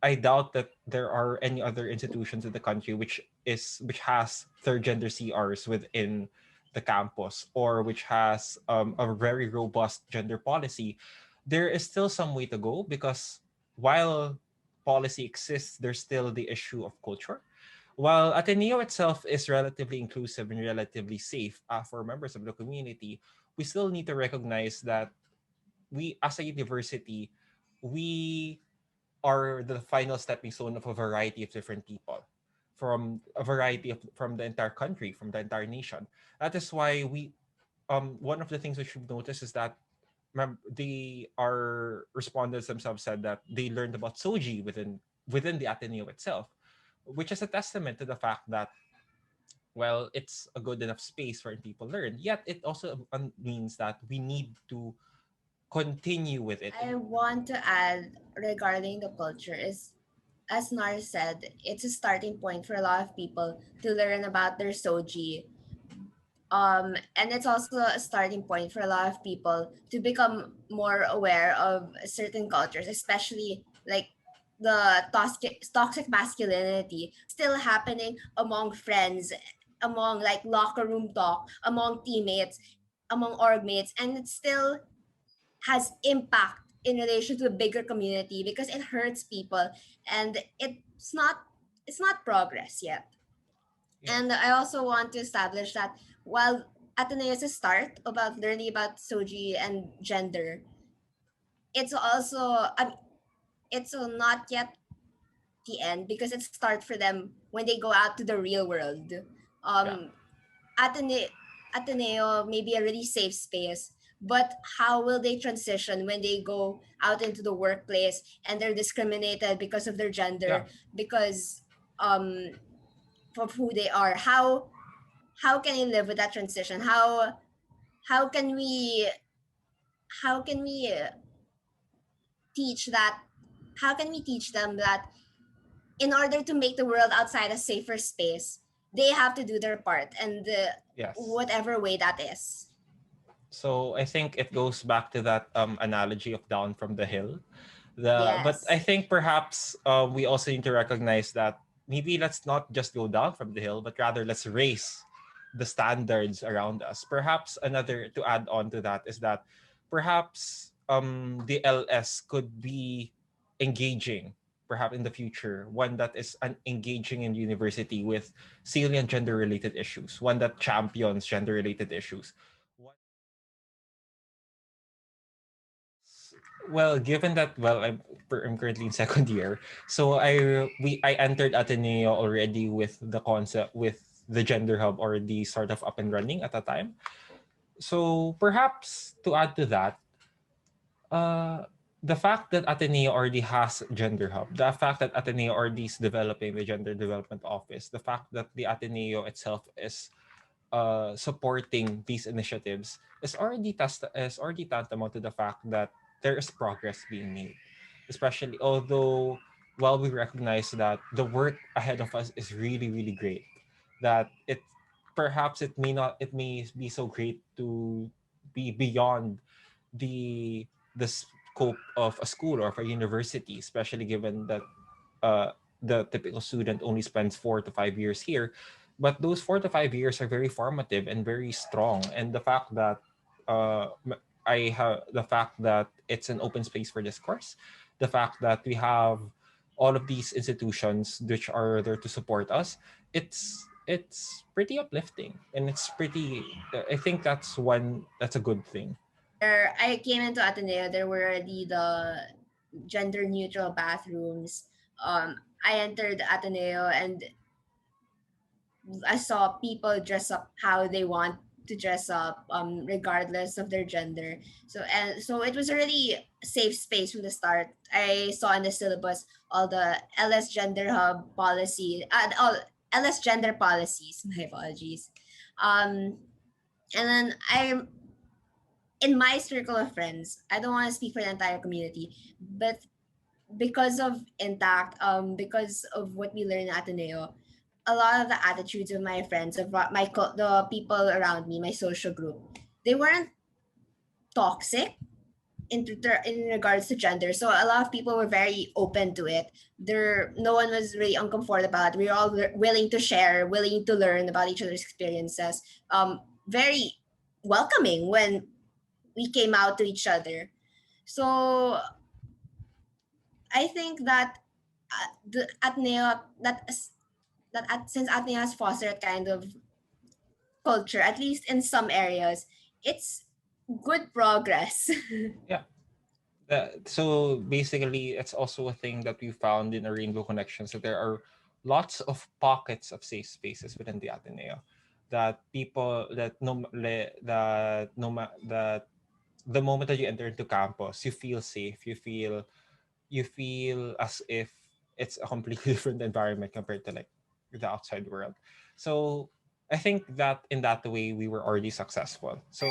I doubt that there are any other institutions in the country which has third gender CRs within the campus, or which has a very robust gender policy. There is still some way to go, because while policy exists, there's still the issue of culture. While Ateneo itself is relatively inclusive and relatively safe for members of the community, we still need to recognize that we, as a university, we are the final stepping stone of a variety of different people, from a variety of, from the entire country, from the entire nation. That is why we one of the things we should notice is that the our respondents themselves said that they learned about SOGIE within the Ateneo itself, which is a testament to the fact that, well, it's a good enough space where people learn. Yet it also means that we need to continue with it. I want to add regarding the culture is, as Nar said, it's a starting point for a lot of people to learn about their soji. And it's also a starting point for a lot of people to become more aware of certain cultures, especially like the toxic masculinity still happening among friends, among like locker room talk, among teammates, among org mates, and it still has impact in relation to a bigger community because it hurts people, and it's not progress yet. Yes. And I also want to establish that while Ateneo is a start about learning about soji and gender, it's also it's not yet the end because it starts for them when they go out to the real world. Yeah. Um, Atene- Ateneo may be a really safe space, but how will they transition when they go out into the workplace and they're discriminated because of their Yeah. gender, because um of who they are? How can you live with that transition? How can we how can we teach that? How can we teach them that in order to make the world outside a safer space, they have to do their part, and Yes. whatever way that is. So I think it goes back to that analogy of down from the hill. But I Yes. think perhaps we also need to recognize that maybe let's not just go down from the hill, but rather let's raise the standards around us. Perhaps another to add on to that is that perhaps the LS could be engaging, perhaps in the future, one that is engaging in university with salient gender related issues, one that champions gender related issues. Well, given that, well, I'm currently in second year, so I entered Ateneo already with the concept, with the gender hub already sort of up and running at the time. So perhaps to add to that, uh, the fact that Ateneo already has gender hub, the fact that Ateneo already is developing the gender development office, the fact that the Ateneo itself is supporting these initiatives is already tantamount to the fact that there is progress being made. Especially, although while we recognize that the work ahead of us is really really great, that perhaps it may be so great to be beyond the the scope of a school or of a university, especially given that uh, the typical student only spends 4 to 5 years here. But those 4 to 5 years are very formative and very strong. And the fact that the fact that it's an open space for discourse, the fact that we have all of these institutions which are there to support us, it's pretty uplifting, and it's pretty. I think that's a good thing. Where I came into Ateneo, there were already the gender neutral bathrooms. I entered Ateneo and I saw people dress up how they want to dress up, regardless of their gender. So it was a really safe space from the start. I saw in the syllabus all the LS gender hub policy, all LS gender policies. My apologies. Um, and then in my circle of friends, I don't want to speak for the entire community, but because of Intact, because of what we learn at Ateneo, a lot of the attitudes of my friends, the people around me, my social group, they weren't toxic. in regards to gender. So a lot of people were very open to it. No one was really uncomfortable about it. We were all willing to share, willing to learn about each other's experiences. Very welcoming when we came out to each other. So I think that the Ateneo since Ateneo has fostered kind of culture, at least in some areas, it's good progress. Yeah. So basically, it's also a thing that we found in a Rainbow Connection. So there are lots of pockets of safe spaces within the Ateneo that people that no le- that no ma- that the moment that you enter into campus, you feel safe. You feel as if it's a completely different environment compared to like the outside world. So I think that in that way we were already successful. So